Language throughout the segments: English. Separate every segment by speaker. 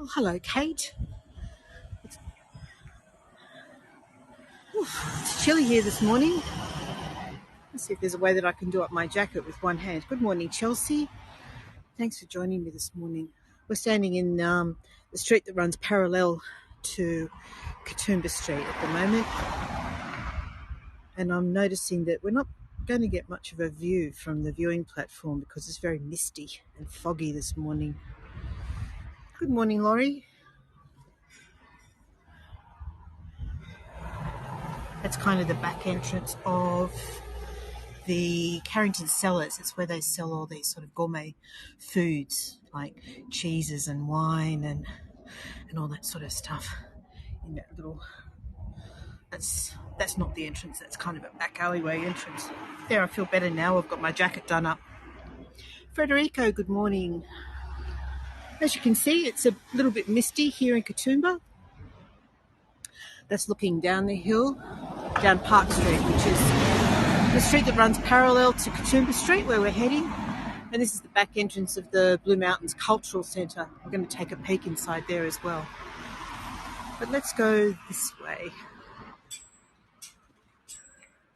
Speaker 1: Oh, hello, Kate. It's chilly here this morning. Let's see if there's a way that I can do up my jacket with one hand. Good morning, Chelsea. Thanks for joining me this morning. We're standing in the street that runs parallel to Katoomba Street at the moment. And I'm noticing that we're not going to get much of a view from the viewing platform because it's very misty and foggy this morning. Good morning, Laurie. That's kind of the back entrance of the Carrington Cellars. It's where they sell all these sort of gourmet foods like cheeses and wine and all that sort of stuff. In that little, that's not the entrance. That's kind of a back alleyway entrance. There, I feel better now. I've got my jacket done up. Frederico, good morning. As you can see, it's a little bit misty here in Katoomba. That's looking down the hill, down Park Street, which is the street that runs parallel to Katoomba Street where we're heading. And this is the back entrance of the Blue Mountains Cultural Centre. We're going to take a peek inside there as well. But let's go this way.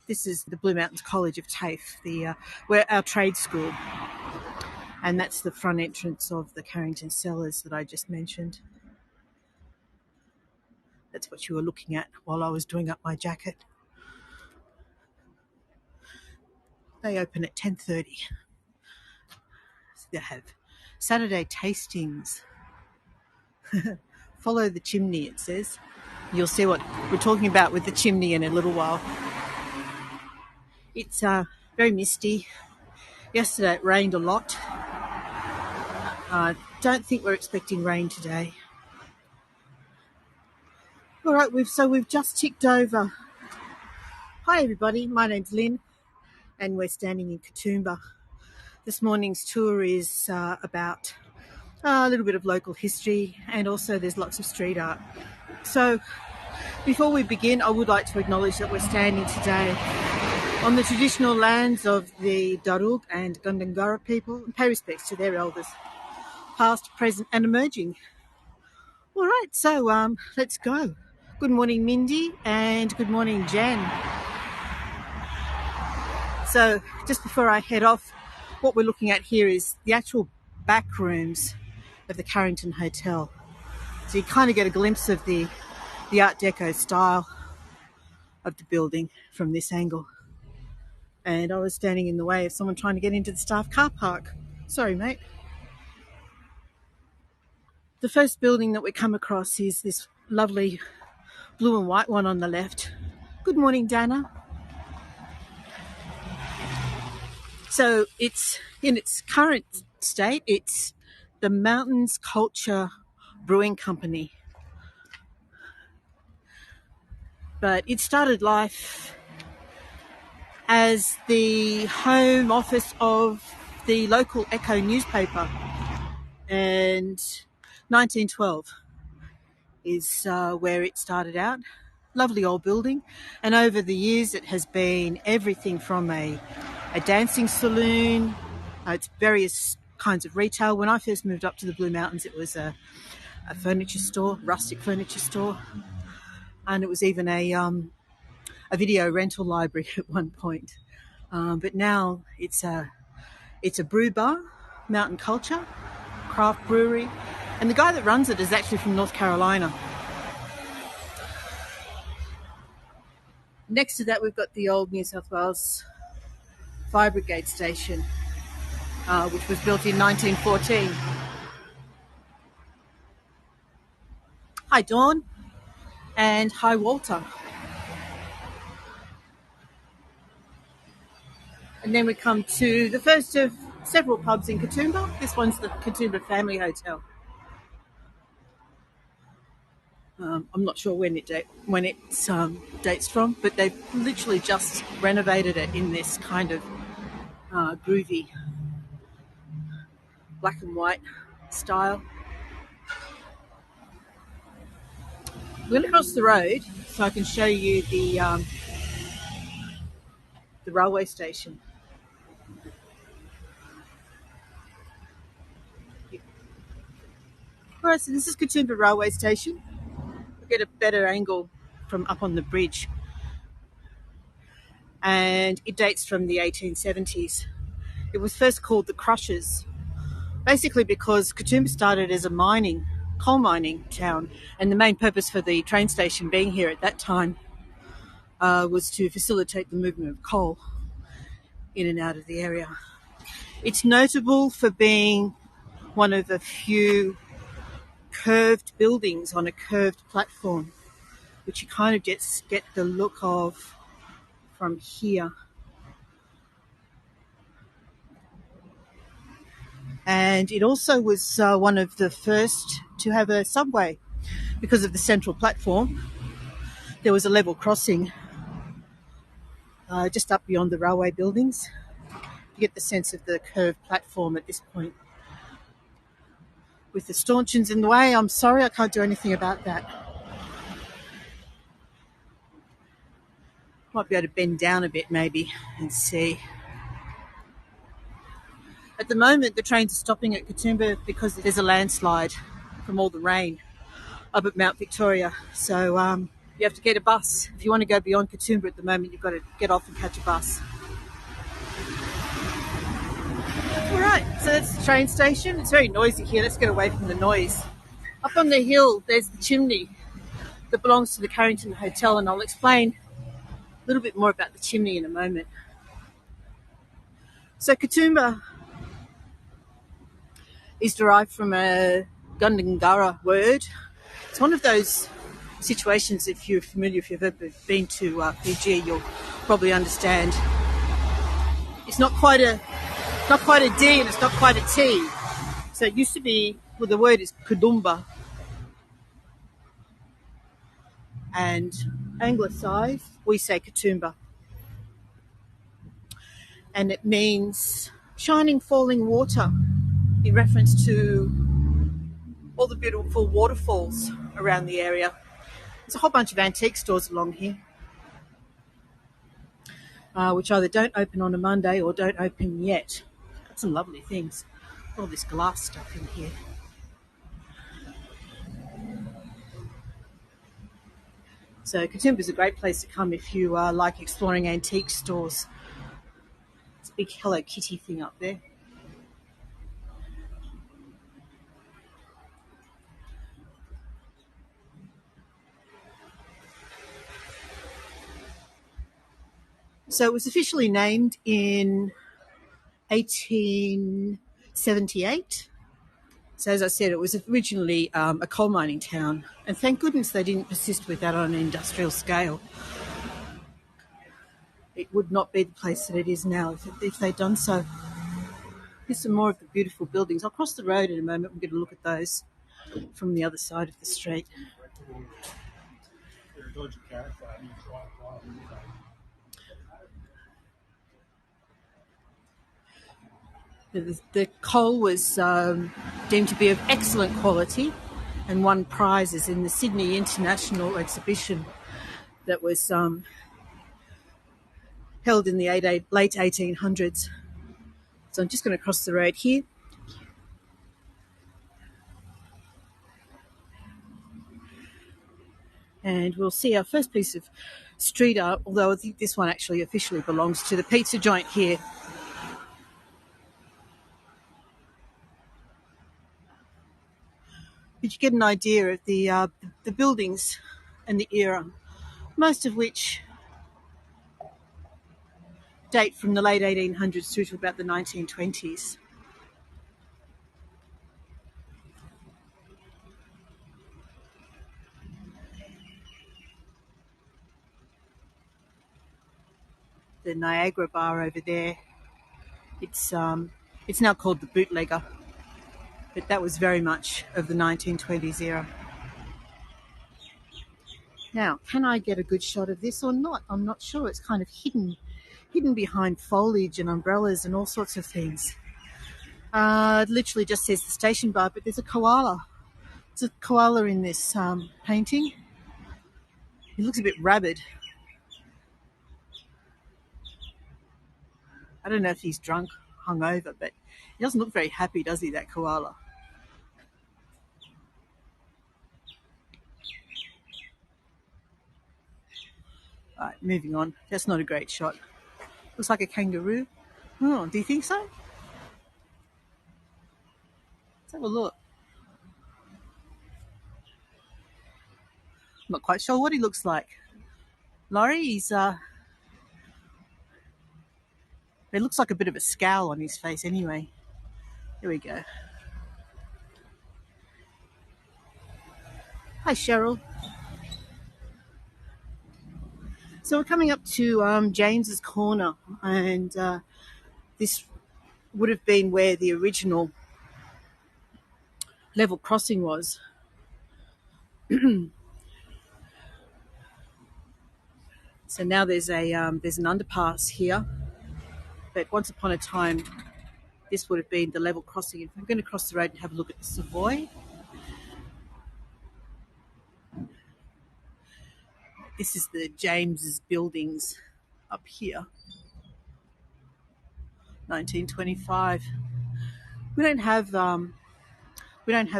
Speaker 1: This is the Blue Mountains College of TAFE, where our trade school. And that's the front entrance of the Carrington Cellars that I just mentioned. That's what you were looking at while I was doing up my jacket. They open at 10:30. So they have Saturday tastings. Follow the chimney, it says. You'll see what we're talking about with the chimney in a little while. It's very misty. Yesterday it rained a lot. Don't think we're expecting rain today. All right, we've just ticked over. Hi everybody, my name's Lynn and we're standing in Katoomba. This morning's tour is about a little bit of local history, and also there's lots of street art. So before we begin, I would like to acknowledge that we're standing today on the traditional lands of the Darug and Gundungurra people and pay respects to their elders, past, present and emerging. All right, so let's go. Good morning, Mindy, and good morning, Jen. So just before I head off, what we're looking at here is the actual back rooms of the Carrington Hotel. So you kind of get a glimpse of the Art Deco style of the building from this angle. And I was standing in the way of someone trying to get into the staff car park. Sorry, mate. The first building that we come across is this lovely blue and white one on the left. Good morning, Dana. So it's in its current state, it's the Mountains Culture Brewing Company. But it started life as the home office of the local Echo newspaper, and 1912 is where it started out. Lovely old building, and over the years it has been everything from a dancing saloon, it's various kinds of retail. When I first moved up to the Blue Mountains, it was a furniture store, rustic furniture store, and it was even a video rental library at one point. But now it's a brew bar, Mountain Culture, craft brewery, and the guy that runs it is actually from North Carolina. Next to that, we've got the old New South Wales Fire Brigade station, which was built in 1914. Hi, Dawn, and hi, Walter. And then we come to the first of several pubs in Katoomba. This one's the Katoomba Family Hotel. I'm not sure when it dates from, but they've literally just renovated it in this kind of groovy black and white style. We're going to cross the road so I can show you the railway station. All right, so this is Katoomba Railway Station. We'll get a better angle from up on the bridge. And it dates from the 1870s. It was first called the Crushers, basically because Katoomba started as a coal mining town, and the main purpose for the train station being here at that time was to facilitate the movement of coal in and out of the area. It's notable for being one of the few curved buildings on a curved platform, which you kind of get the look of from here. And it also was one of the first to have a subway because of the central platform. There was a level crossing just up beyond the railway buildings. You get the sense of the curved platform at this point. With the stanchions in the way, I'm sorry, I can't do anything about that. Might be able to bend down a bit maybe and see. At the moment, the trains are stopping at Katoomba because there's a landslide from all the rain up at Mount Victoria. So you have to get a bus. If you want to go beyond Katoomba at the moment, you've got to get off and catch a bus. All right, so that's the train station. It's very noisy here. Let's get away from the noise. Up on the hill, there's the chimney that belongs to the Carrington Hotel, and I'll explain a little bit more about the chimney in a moment. So Katoomba is derived from a Gundungurra word. It's one of those situations, if you're familiar, if you've ever been to Fiji, you'll probably understand. It's not quite a D and it's not quite a T. So it used to be, well, the word is Katoomba. And anglicised, we say Katoomba. And it means shining falling water, in reference to all the beautiful waterfalls around the area. There's a whole bunch of antique stores along here, which either don't open on a Monday or don't open yet. Got some lovely things. All this glass stuff in here. So Katoomba is a great place to come if you like exploring antique stores. It's a big Hello Kitty thing up there. So it was officially named in 1878. So as I said, it was originally a coal mining town. And thank goodness they didn't persist with that on an industrial scale. It would not be the place that it is now if they'd done so. Here's some more of the beautiful buildings. I'll cross the road in a moment and get a look at those from the other side of the street. The coal was deemed to be of excellent quality and won prizes in the Sydney International Exhibition that was held in the late 1800s. So I'm just going to cross the road here. And we'll see our first piece of street art, although I think this one actually officially belongs to the pizza joint here. But you get an idea of the buildings and the era, most of which date from the late 1800s through to about the 1920s. The Niagara Bar over there, it's now called the Bootlegger, but that was very much of the 1920s era. Now, can I get a good shot of this or not? I'm not sure. It's kind of hidden behind foliage and umbrellas and all sorts of things. It literally just says the station bar, but there's a koala. There's a koala in this painting. He looks a bit rabid. I don't know if he's drunk, hungover, but he doesn't look very happy, does he, that koala? All right, moving on. That's not a great shot. Looks like a kangaroo. Oh, do you think so? Let's have a look. I'm not quite sure what he looks like. Laurie, it looks like a bit of a scowl on his face anyway. Here we go. Hi, Cheryl. So we're coming up to James's Corner, and this would have been where the original level crossing was. So now there's an underpass here, but once upon a time, this would have been the level crossing. If I'm going to cross the road and have a look at the Savoy, this is the James's buildings up here. 1925. We don't have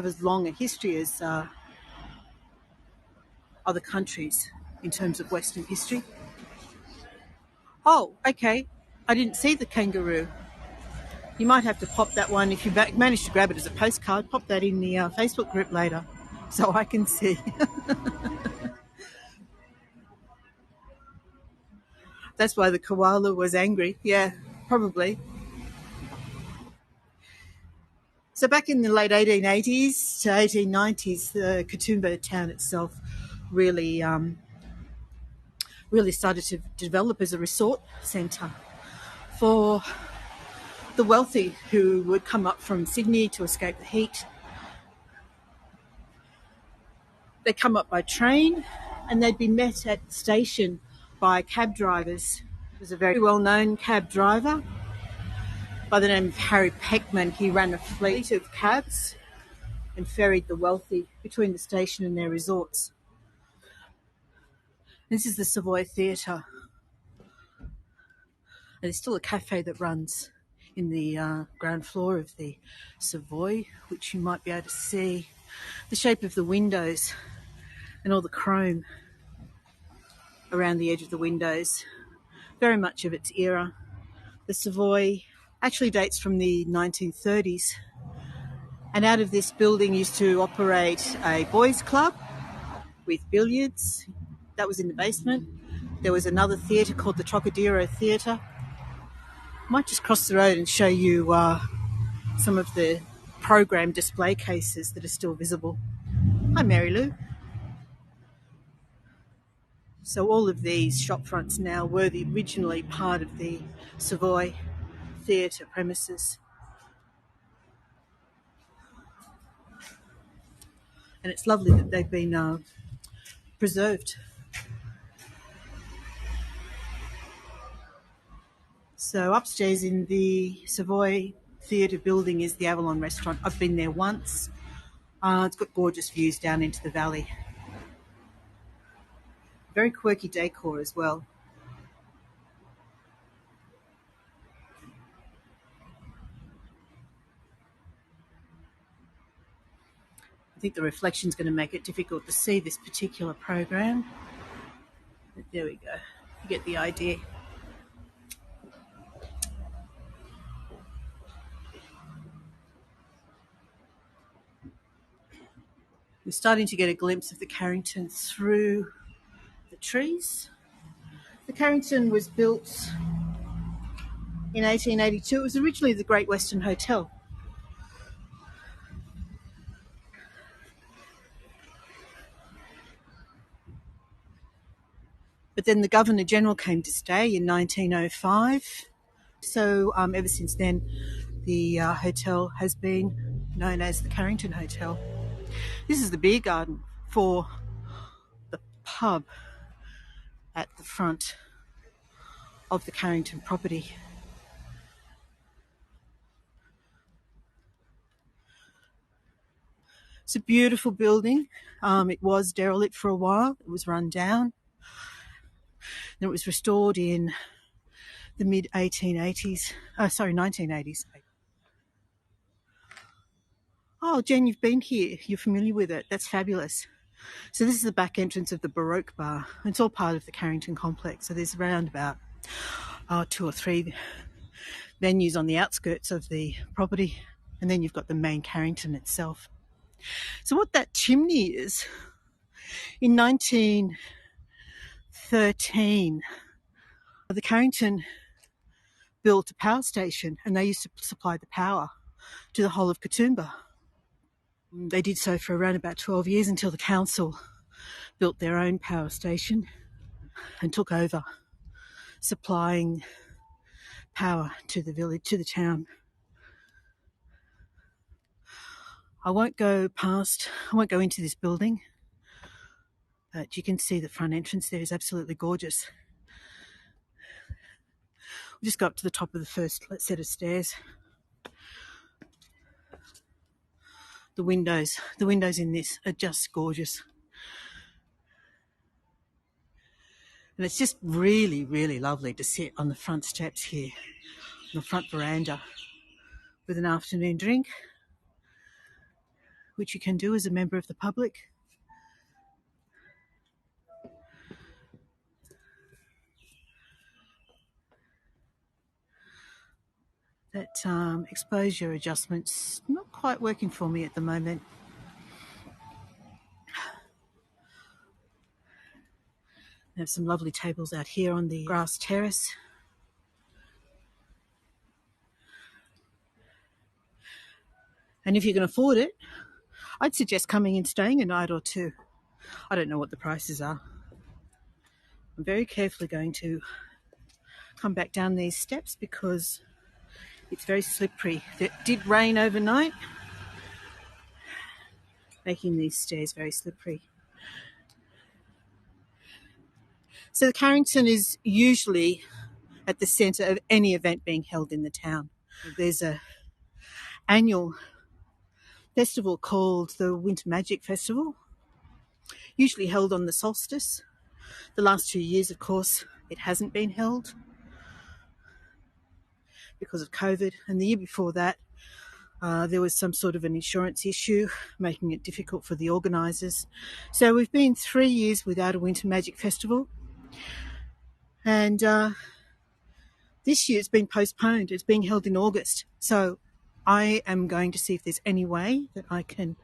Speaker 1: as long a history as other countries in terms of Western history. Oh, okay. I didn't see the kangaroo. You might have to pop that one, if you manage to grab it as a postcard, pop that in the Facebook group later so I can see. That's why the koala was angry. Yeah, probably. So back in the late 1880s to 1890s, the Katoomba town itself really started to develop as a resort centre for the wealthy who would come up from Sydney to escape the heat. They'd come up by train and they'd be met at the station by cab drivers. There was a very well-known cab driver by the name of Harry Peckman. He ran a fleet of cabs and ferried the wealthy between the station and their resorts. This is the Savoy Theatre. And there's still a cafe that runs in the ground floor of the Savoy, which you might be able to see. The shape of the windows and all the chrome around the edge of the windows, very much of its era. The Savoy actually dates from the 1930s, and out of this building used to operate a boys' club with billiards. That was in the basement. There was another theatre called the Trocadero Theatre. I might just cross the road and show you some of the program display cases that are still visible. Hi, Mary Lou. So all of these shop fronts now were originally part of the Savoy Theatre premises. And it's lovely that they've been preserved. So upstairs in the Savoy Theatre building is the Avalon restaurant. I've been there once. It's got gorgeous views down into the valley. Very quirky decor as well. I think the reflection's going to make it difficult to see this particular program. But there we go. You get the idea. We're starting to get a glimpse of the Carrington through the trees. The Carrington was built in 1882. It was originally the Great Western Hotel. But then the Governor-General came to stay in 1905. So ever since then, the hotel has been known as the Carrington Hotel. This is the beer garden for the pub at the front of the Carrington property. It's a beautiful building. It was derelict for a while. It was run down. Then it was restored in the mid-1980s. 1980s. Oh, Jen, you've been here. You're familiar with it. That's fabulous. So this is the back entrance of the Baroque Bar. It's all part of the Carrington complex. So there's around about 2 or 3 venues on the outskirts of the property, and then you've got the main Carrington itself. So what that chimney is, in 1913, the Carrington built a power station, and they used to supply the power to the whole of Katoomba. They did so for around about 12 years until the council built their own power station and took over supplying power to the village, to the town. I won't go into this building, but you can see the front entrance there is absolutely gorgeous. We'll just go up to the top of the first set of stairs. The windows in this are just gorgeous. And it's just really, really lovely to sit on the front steps here, on the front veranda, with an afternoon drink, which you can do as a member of the public. That exposure adjustment's not quite working for me at the moment. There's some lovely tables out here on the grass terrace. And if you can afford it, I'd suggest coming and staying a night or two. I don't know what the prices are. I'm very carefully going to come back down these steps because it's very slippery. It did rain overnight, making these stairs very slippery. So the Carrington is usually at the centre of any event being held in the town. There's an annual festival called the Winter Magic Festival, usually held on the solstice. The last 2 years, of course, it hasn't been held because of COVID, and the year before that there was some sort of an insurance issue making it difficult for the organisers. So we've been 3 years without a Winter Magic Festival, and this year it's been postponed. It's being held in August, so I am going to see if there's any way that I can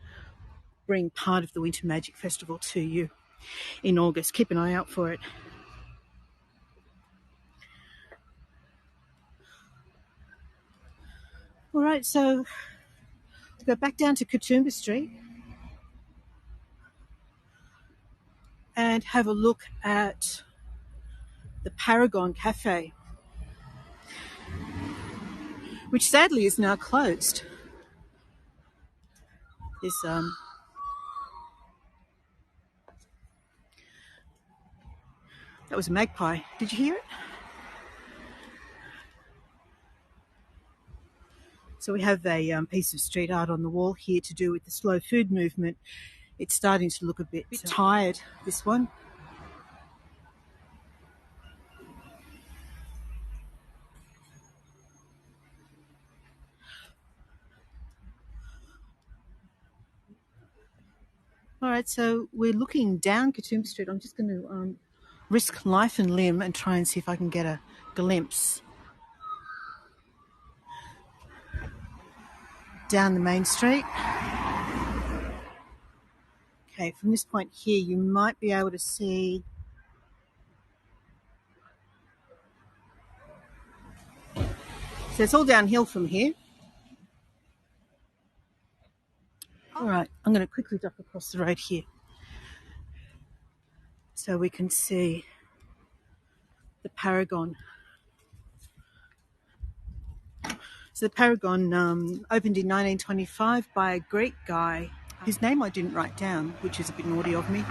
Speaker 1: bring part of the Winter Magic Festival to you in August. Keep an eye out for it. All right, so to go back down to Katoomba Street and have a look at the Paragon Cafe, which sadly is now closed. That was a magpie. Did you hear it? So we have a piece of street art on the wall here to do with the slow food movement. It's starting to look a bit tired, this one. All right, so we're looking down Katoomba Street. I'm just going to risk life and limb and try and see if I can get a glimpse down the main street. Okay, from this point here, you might be able to see so it's all downhill from here. All right, I'm going to quickly duck across the road here so we can see the Paragon. So the Paragon opened in 1925 by a Greek guy whose name I didn't write down, which is a bit naughty of me.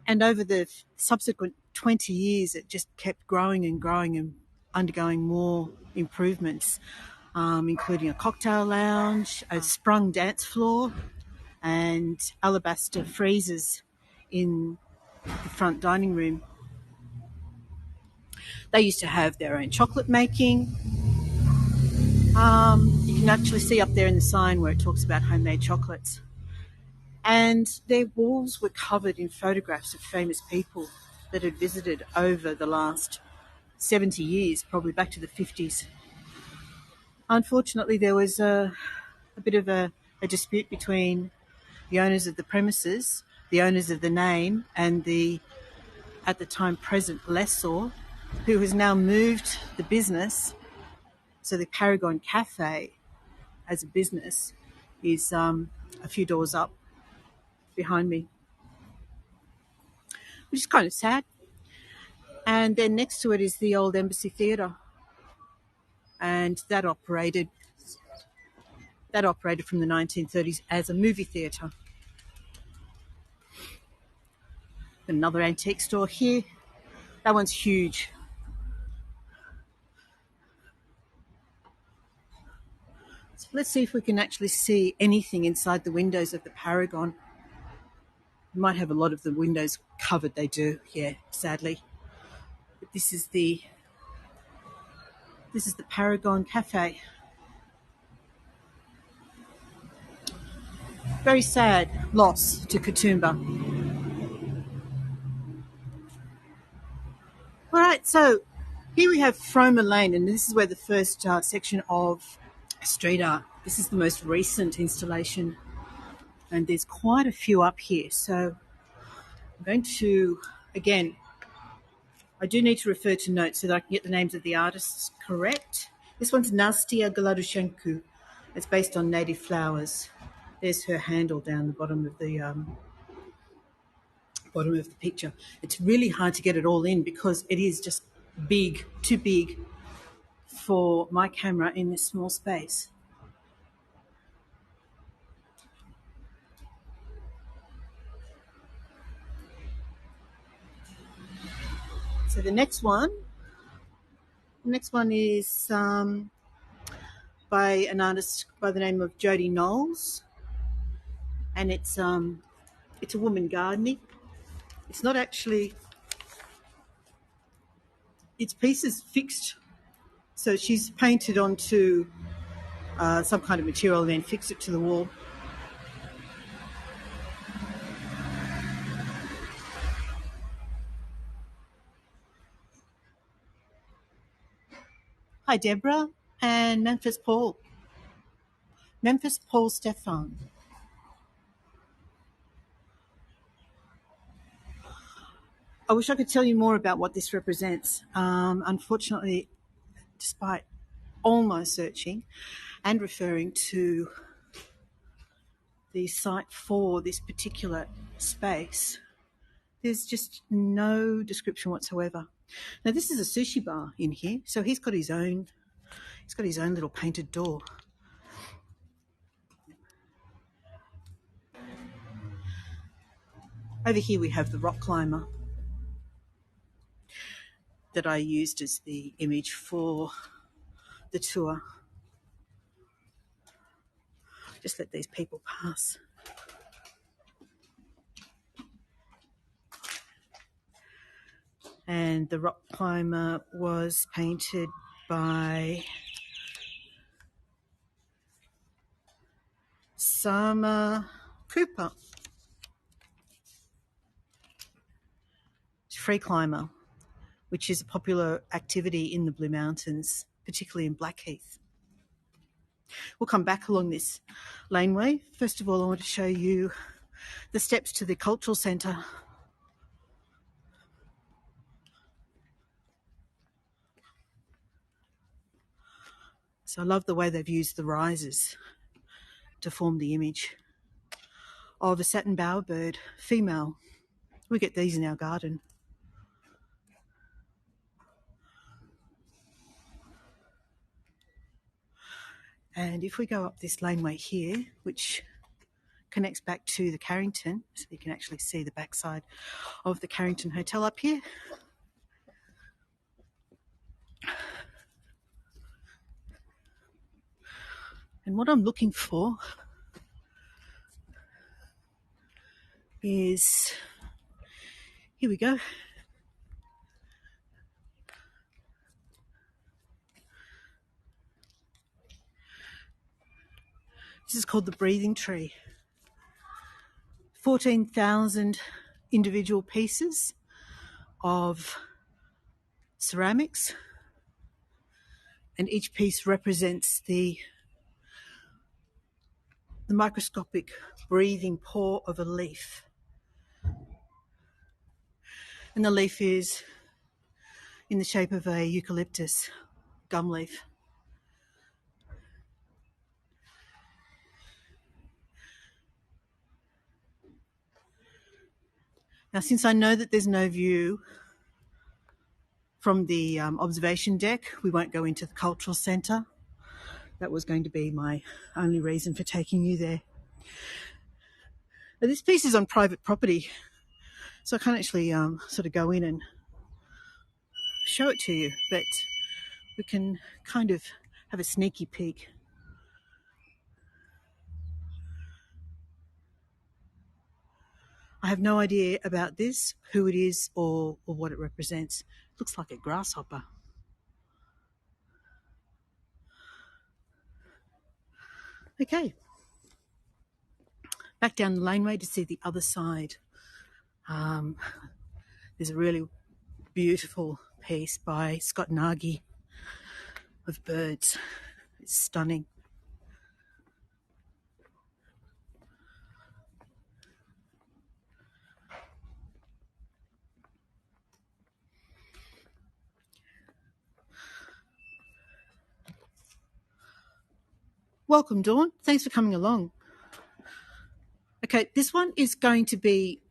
Speaker 1: And over the subsequent 20 years, it just kept growing and growing and undergoing more improvements, including a cocktail lounge, a sprung dance floor, and alabaster freezers in the front dining room. They used to have their own chocolate making. You can actually see up there in the sign where it talks about homemade chocolates. And their walls were covered in photographs of famous people that had visited over the last 70 years, probably back to the 50s. Unfortunately, there was a bit of a dispute between the owners of the premises, the owners of the name, and the, at the time, present lessor, who has now moved the business. So the Paragon Cafe, as a business, is a few doors up behind me, which is kind of sad. And then next to it is the old Embassy Theatre, and that operated from the 1930s as a movie theatre. Another antique store here. That one's huge. So let's see if we can actually see anything inside the windows of the Paragon. We might have a lot of the windows covered. They do, yeah, sadly. But this is the Paragon Cafe. Very sad loss to Katoomba. All right, so here we have Froma Lane, and this is where the first section of street art. This is the most recent installation, and there's quite a few up here. So I'm going to, again, I do need to refer to notes so that I can get the names of the artists correct. This one's Nastia Galadushenko. It's based on native flowers. There's her handle down the bottom of the picture. It's really hard to get it all in because it is just big, too big for my camera in this small space. So the next one is by an artist by the name of Jodie Knowles, and it's a woman gardening. It's not actually, its piece is fixed, so she's painted onto some kind of material and then fixed it to the wall. Hi, Deborah and Memphis Paul Stefan. I wish I could tell you more about what this represents. Unfortunately, despite all my searching and referring to the site for this particular space, there's just no description whatsoever. Now, this is a sushi bar in here, so he's got his own little painted door. Over here we have the rock climber that I used as the image for the tour. Just let these people pass. And the rock climber was painted by Sama Cooper. It's a free climber, which is a popular activity in the Blue Mountains, particularly in Blackheath. We'll come back along this laneway. First of all, I want to show you the steps to the cultural centre. So I love the way they've used the risers to form the image of a satin bowerbird, female. We get these in our garden. And if we go up this laneway here, which connects back to the Carrington, so you can actually see the backside of the Carrington Hotel up here. And what I'm looking for is, here we go. This is called the breathing tree. 14,000 individual pieces of ceramics, and each piece represents the microscopic breathing pore of a leaf. And the leaf is in the shape of a eucalyptus gum leaf. Now, since I know that there's no view from the observation deck, we won't go into the cultural centre. That was going to be my only reason for taking you there. Now, this piece is on private property, so I can't actually sort of go in and show it to you, but we can kind of have a sneaky peek. I have no idea about this, who it is, or what it represents. It looks like a grasshopper. Okay, back down the laneway to see the other side. There's a really beautiful piece by Scott Nagy of birds. It's stunning. Welcome, Dawn. Thanks for coming along. Okay, this one is going to be,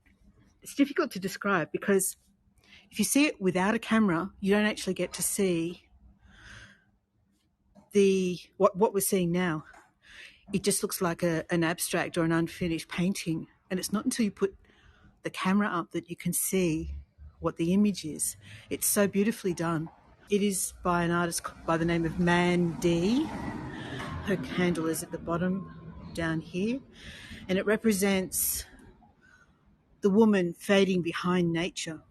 Speaker 1: it's difficult to describe because if you see it without a camera, you don't actually get to see what we're seeing now. It just looks like an abstract or an unfinished painting, and it's not until you put the camera up that you can see what the image is. It's so beautifully done. It is by an artist by the name of Man D. Her handle is at the bottom down here, and it represents the woman fading behind nature.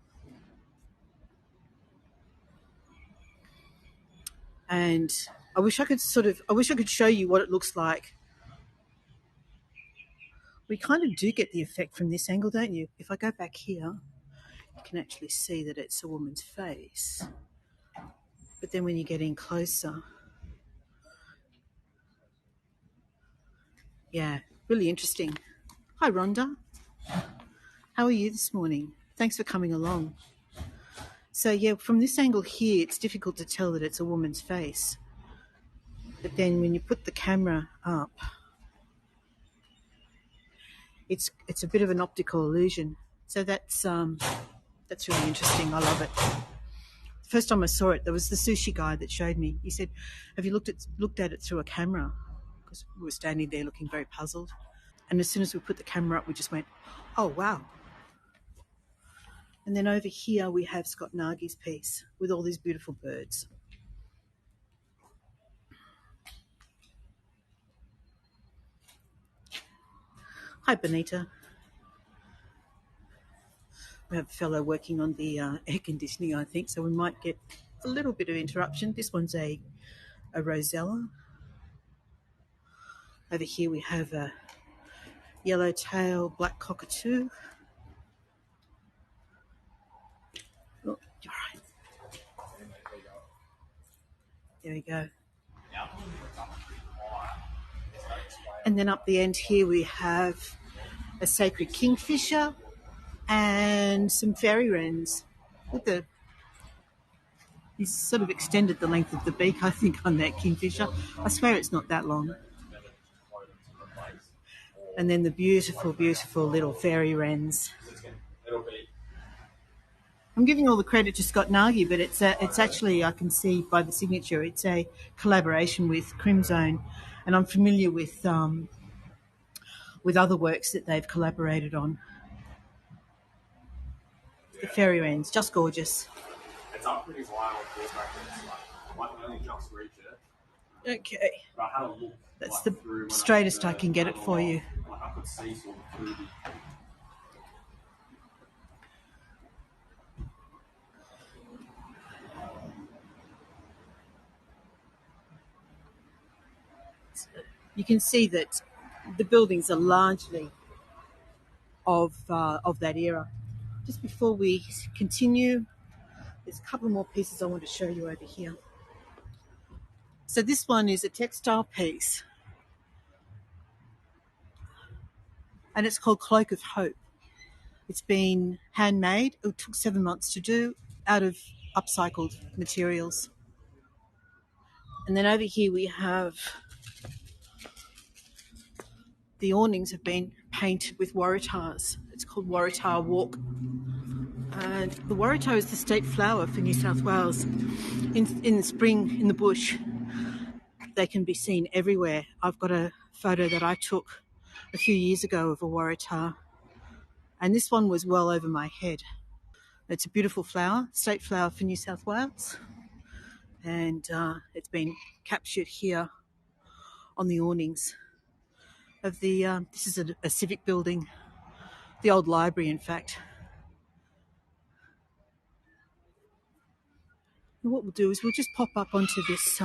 Speaker 1: And I wish I could show you what it looks like. We kind of do get the effect from this angle, don't you? If I go back here, you can actually see that it's a woman's face. But then when you get in closer, yeah, really interesting. Hi, Rhonda. How are you this morning? Thanks for coming along. So, yeah, from this angle here, it's difficult to tell that it's a woman's face. But then when you put the camera up, it's a bit of an optical illusion. So that's really interesting. I love it. The first time I saw it, there was the sushi guy that showed me. He said, "Have you looked at it through a camera?" Because we were standing there looking very puzzled. And as soon as we put the camera up, we just went, "Oh, wow." And then over here we have Scott Nagy's piece with all these beautiful birds. Hi, Benita. We have a fellow working on the air conditioning, I think, so we might get a little bit of interruption. This one's a rosella. Over here we have a yellow-tailed black cockatoo. Oh, you're right. There we go. And then up the end here we have a sacred kingfisher and some fairy wrens. He's sort of extended the length of the beak, I think, on that kingfisher. I swear it's not that long. And then the beautiful, beautiful little fairy wrens. I'm giving all the credit to Scott Nagy, but it's actually, I can see by the signature, it's a collaboration with Crimzone, and I'm familiar with other works that they've collaborated on. The fairy wrens, just gorgeous.
Speaker 2: It's up pretty wide on horseback. I can only just reach it.
Speaker 1: Okay.
Speaker 2: But I had a look.
Speaker 1: That's the straightest I can get it for you.
Speaker 2: I could see sort of through the...
Speaker 1: You can see that the buildings are largely of that era. Just before we continue, there's a couple more pieces I want to show you over here. So this one is a textile piece, and it's called Cloak of Hope. It's been handmade. It took 7 months to do, out of upcycled materials. And then over here we have the awnings have been painted with waratahs. It's called Waratah Walk. And the waratah is the state flower for New South Wales. In the spring, in the bush, they can be seen everywhere. I've got a photo that I took a few years ago of a waratah, and this one was well over my head. It's a beautiful flower, state flower for New South Wales, and it's been captured here on the awnings of the, this is a civic building, the old library in fact. And what we'll do is we'll just pop up onto this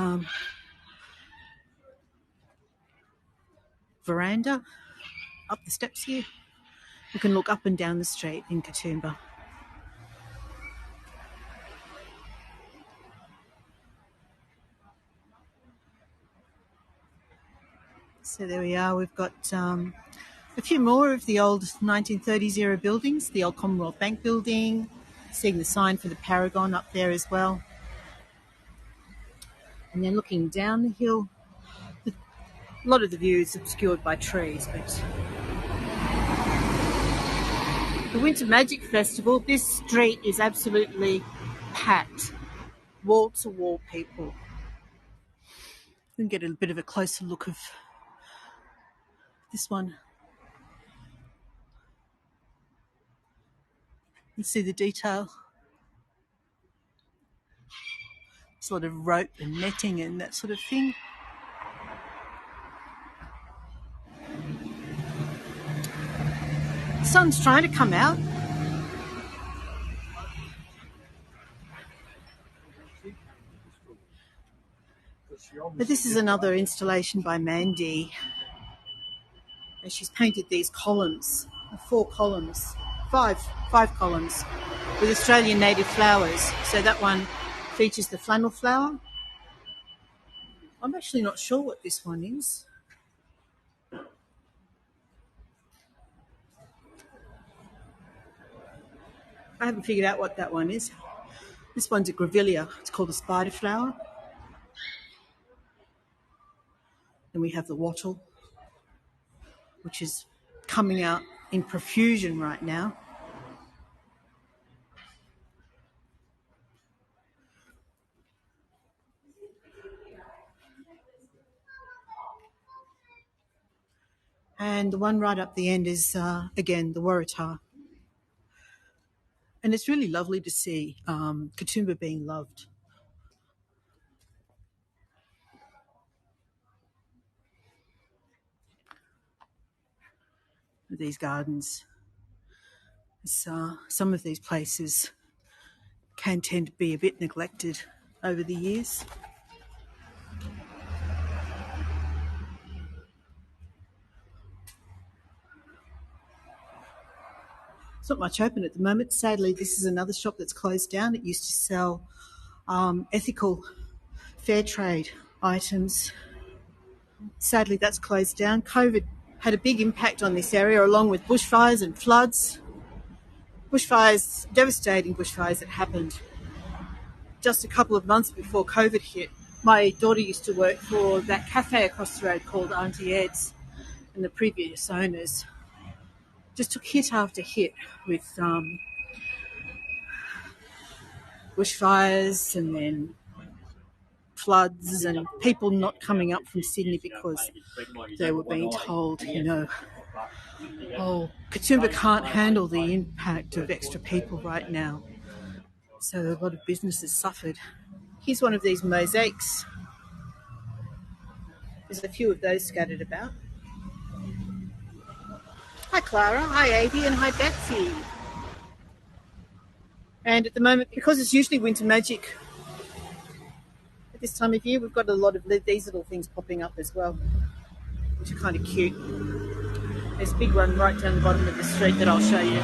Speaker 1: veranda, up the steps here. You can look up and down the street in Katoomba. So there we are, we've got a few more of the old 1930s era buildings, the old Commonwealth Bank building, seeing the sign for the Paragon up there as well. And then looking down the hill, a lot of the view is obscured by trees, but the Winter Magic Festival, this street is absolutely packed, wall to wall people. We can get a bit of a closer look of this one. You see the detail. There's a lot of rope and netting and that sort of thing. The sun's trying to come out. But this is another installation by Mandy. And she's painted these columns, 4 columns, five columns with Australian native flowers. So that one features the flannel flower. I'm actually not sure what this one is. I haven't figured out what that one is. This one's a grevillea. It's called a spider flower. Then we have the wattle, which is coming out in profusion right now. And the one right up the end is, again, the waratah. And it's really lovely to see Katoomba being loved. These gardens. Some of these places can tend to be a bit neglected over the years. It's not much open at the moment. Sadly, this is another shop that's closed down. It used to sell ethical fair trade items. Sadly, that's closed down. COVID had a big impact on this area, along with bushfires and floods. Bushfires, devastating bushfires that happened just a couple of months before COVID hit. My daughter used to work for that cafe across the road called Auntie Ed's, and the previous owners just took hit after hit with bushfires and then floods and people not coming up from Sydney because they were being told, oh, Katoomba can't handle the impact of extra people right now. So a lot of businesses suffered. Here's one of these mosaics. There's a few of those scattered about. Hi Clara, hi Avi, and hi Betsy. And at the moment, because it's usually winter magic, at this time of year, we've got a lot of these little things popping up as well, which are kind of cute. There's a big one right down the bottom of the street that I'll show you.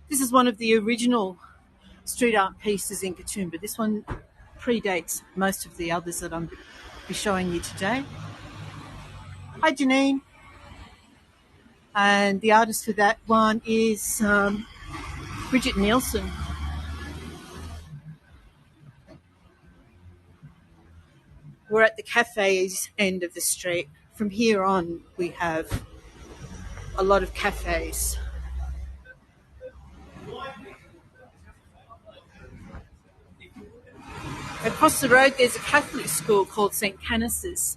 Speaker 1: This is one of the original street art pieces in Katoomba. This one predates most of the others that I'm be showing you today. Hi, Janine. And the artist for that one is Bridget Nielsen. We're at the cafes end of the street. From here on, we have a lot of cafes. Across the road, there's a Catholic school called St. Canice's,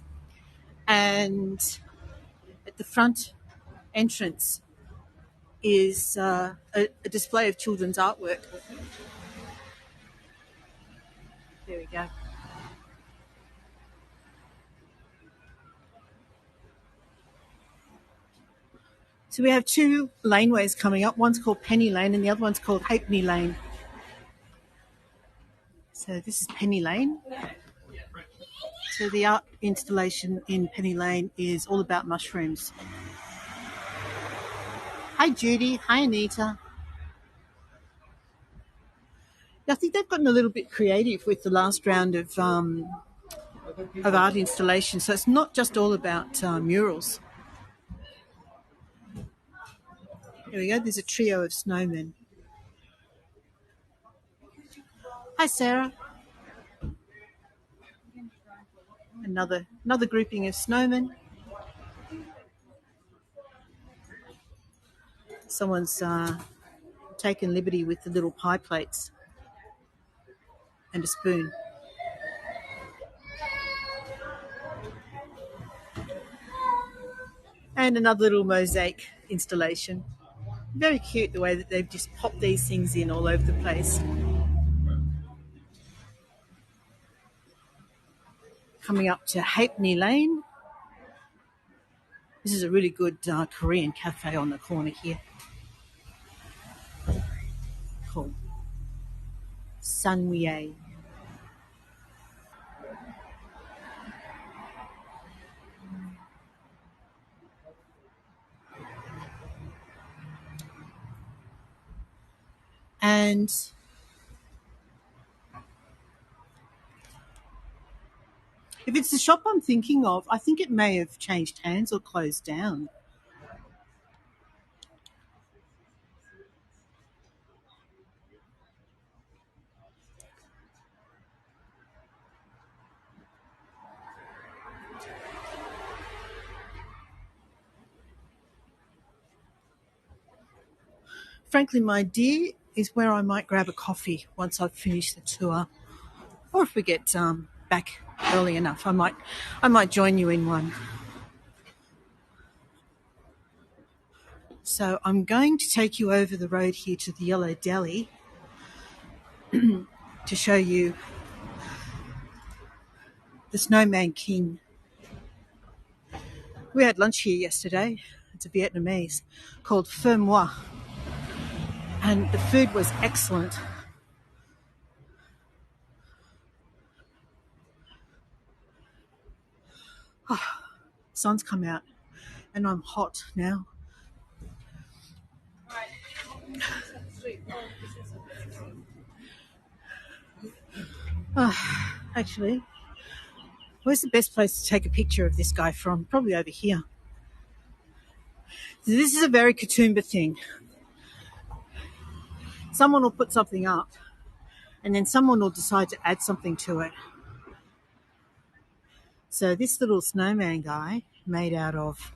Speaker 1: and at the front entrance is a display of children's artwork. There we go. So we have two laneways coming up. One's called Penny Lane and the other one's called Halfpenny Lane. So this is Penny Lane. So the art installation in Penny Lane is all about mushrooms. Hi Judy, hi Anita. I think they've gotten a little bit creative with the last round of art installations. So it's not just all about murals. Here we go, there's a trio of snowmen. Hi Sarah. Another grouping of snowmen. Someone's taken liberty with the little pie plates and a spoon. And another little mosaic installation. Very cute the way that they've just popped these things in all over the place. Coming up to Halfpenny Lane. This is a really good Korean cafe on the corner here. Called Sunwye. And if it's the shop I'm thinking of, I think it may have changed hands or closed down. Franklin, my dear, is where I might grab a coffee once I've finished the tour. Or if we get back early enough, I might join you in one. So I'm going to take you over the road here to the Yellow Deli to show you the Snowman King. We had lunch here yesterday. It's a Vietnamese called Pho Moi. And the food was excellent. Oh, sun's come out and I'm hot now. Actually, where's the best place to take a picture of this guy from? Probably over here. This is a very Katoomba thing. Someone will put something up and then someone will decide to add something to it. So this little snowman guy made out of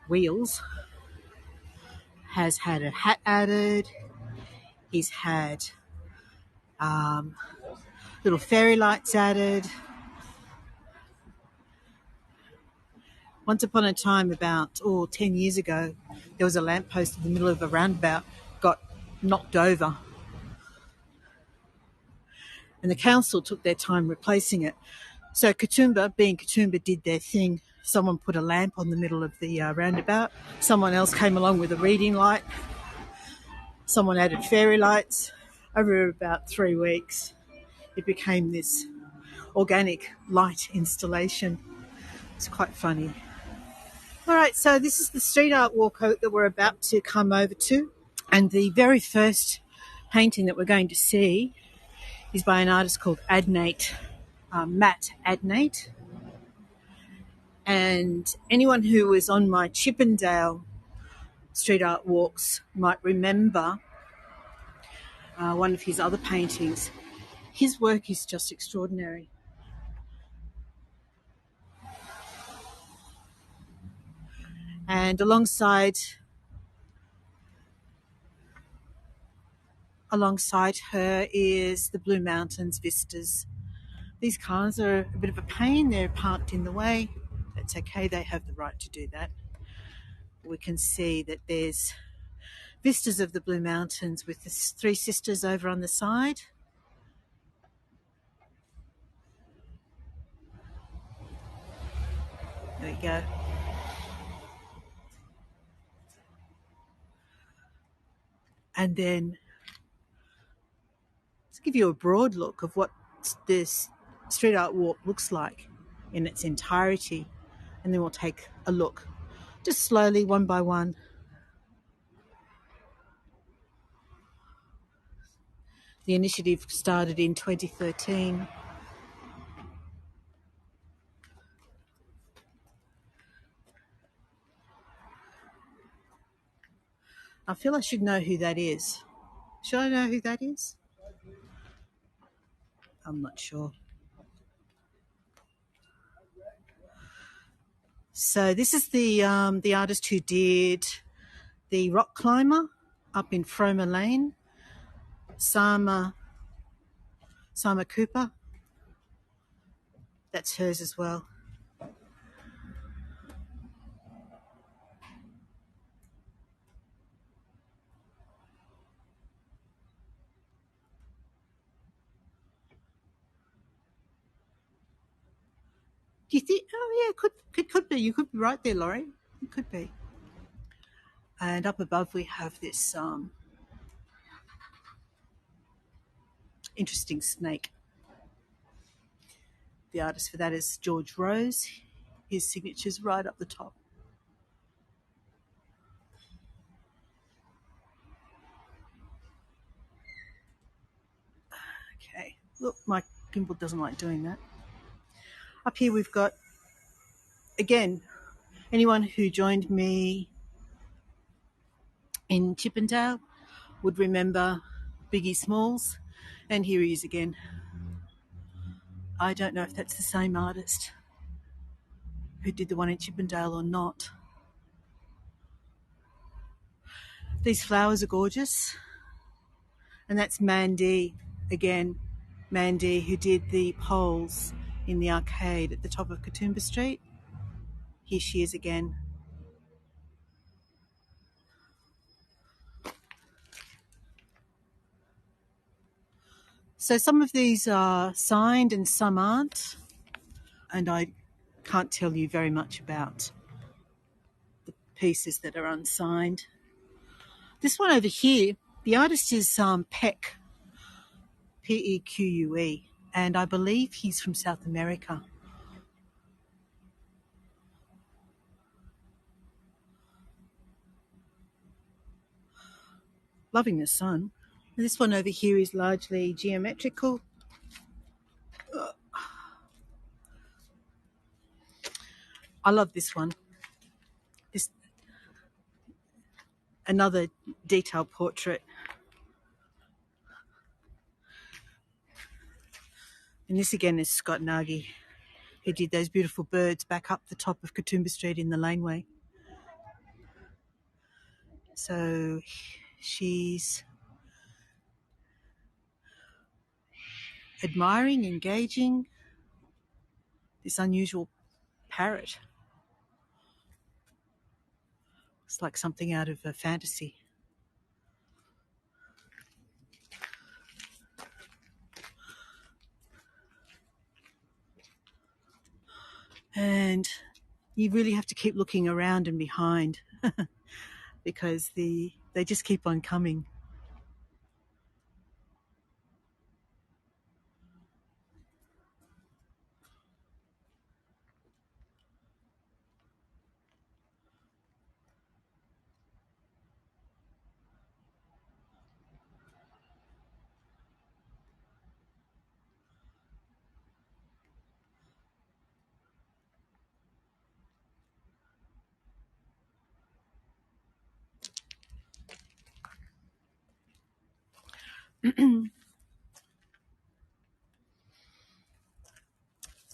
Speaker 1: wheels has had a hat added. He's had little fairy lights added. Once upon a time, about 10 years ago, there was a lamppost in the middle of a roundabout, got knocked over. And the council took their time replacing it. So Katoomba, being Katoomba, did their thing. Someone put a lamp on the middle of the roundabout. Someone else came along with a reading light. Someone added fairy lights. Over about 3 weeks, it became this organic light installation. It's quite funny. All right, so this is the street art walk that we're about to come over to. And the very first painting that we're going to see is by an artist called Adnate, Matt Adnate. And anyone who was on my Chippendale street art walks might remember one of his other paintings. His work is just extraordinary. And alongside her is the Blue Mountains vistas. These cars are a bit of a pain. They're parked in the way. That's okay. They have the right to do that. We can see that there's vistas of the Blue Mountains with the three sisters over on the side. There we go. And then let's give you a broad look of what this street art walk looks like in its entirety. And then we'll take a look just slowly, one by one. The initiative started in 2013. I feel I should know who that is. Should I know who that is? I'm not sure. So this is the artist who did the Rock Climber up in Froma Lane, Sama Cooper. That's hers as well. Do you think? Oh yeah, could be. You could be right there, Laurie. It could be. And up above we have this interesting snake. The artist for that is George Rose. His signature's right up the top. Okay. Look, my gimbal doesn't like doing that. Up here we've got, again, anyone who joined me in Chippendale would remember Biggie Smalls, and here he is again. I don't know if that's the same artist who did the one in Chippendale or not. These flowers are gorgeous, and that's Mandy again. Mandy, who did the poles in the arcade at the top of Katoomba Street. Here she is again. So some of these are signed and some aren't, and I can't tell you very much about the pieces that are unsigned. This one over here, the artist is Peck, Peque, and I believe he's from South America. Loving the sun. This one over here is largely geometrical. I love this one. This another detailed portrait. And this again is Scott Nagy, who did those beautiful birds back up the top of Katoomba Street in the laneway. So she's admiring, engaging this unusual parrot. It's like something out of a fantasy. And you really have to keep looking around and behind because they just keep on coming.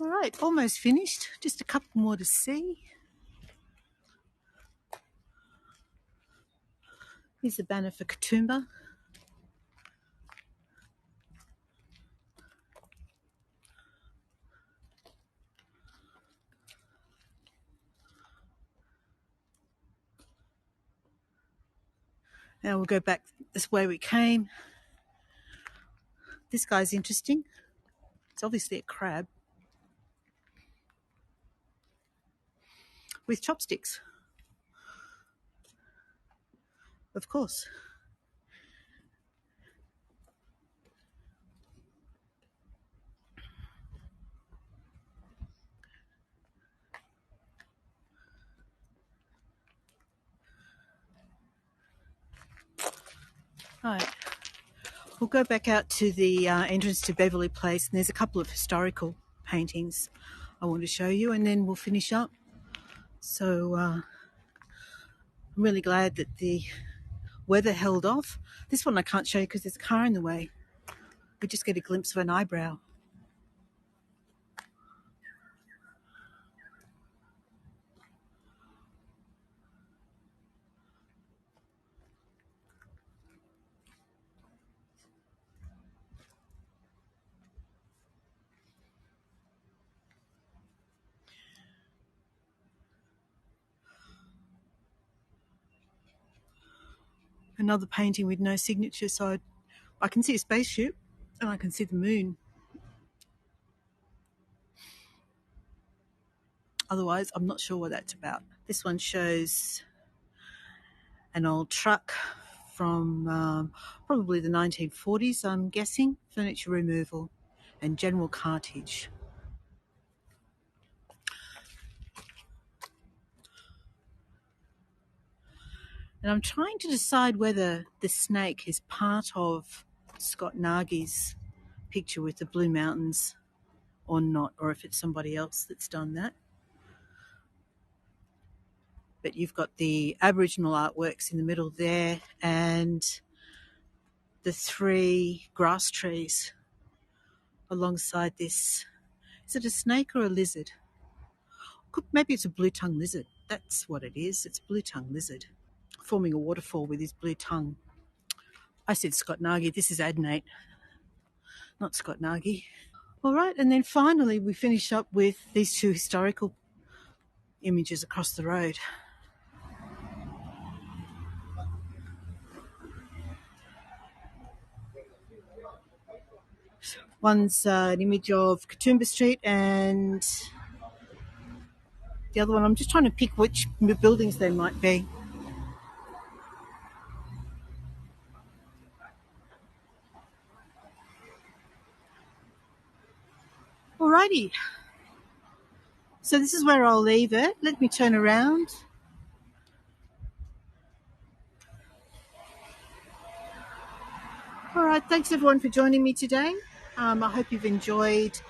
Speaker 1: All right, almost finished. Just a couple more to see. Here's the banner for Katoomba. Now we'll go back this way we came. This guy's interesting. It's obviously a crab with chopsticks, of course. All right, we'll go back out to the entrance to Beverly Place, and there's a couple of historical paintings I want to show you, and then we'll finish up. So I'm really glad that the weather held off. This one I can't show you because there's a car in the way. We just get a glimpse of an eyebrow. Another painting with no signature, so I can see a spaceship and I can see the moon. Otherwise, I'm not sure what that's about. This one shows an old truck from probably the 1940s, I'm guessing. Furniture removal and general cartage. And I'm trying to decide whether the snake is part of Scott Nagy's picture with the Blue Mountains or not, or if it's somebody else that's done that. But you've got the Aboriginal artworks in the middle there and the 3 grass trees alongside this. Is it a snake or a lizard? Maybe it's a blue-tongued lizard. That's what it is. It's a blue-tongued lizard forming a waterfall with his blue tongue. I said Scott Nagy. This is Adnate, not Scott Nagy. All right, and then finally we finish up with these 2 historical images across the road. One's an image of Katoomba Street, and the other one, I'm just trying to pick which buildings they might be. Alrighty. So this is where I'll leave it. Let me turn around. All right, thanks everyone for joining me today. I hope you've enjoyed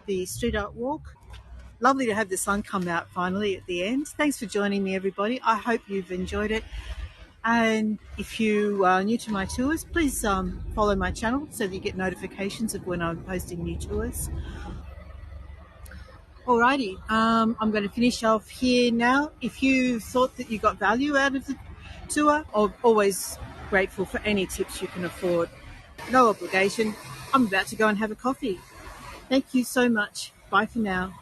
Speaker 1: the street art walk. Lovely to have the sun come out finally at the end. Thanks for joining me, everybody. I hope you've enjoyed it. And if you are new to my tours, please follow my channel so that you get notifications of when I'm posting new tours. Alrighty, I'm going to finish off here now. If you thought that you got value out of the tour, I'm always grateful for any tips you can afford. No obligation. I'm about to go and have a coffee. Thank you so much. Bye for now.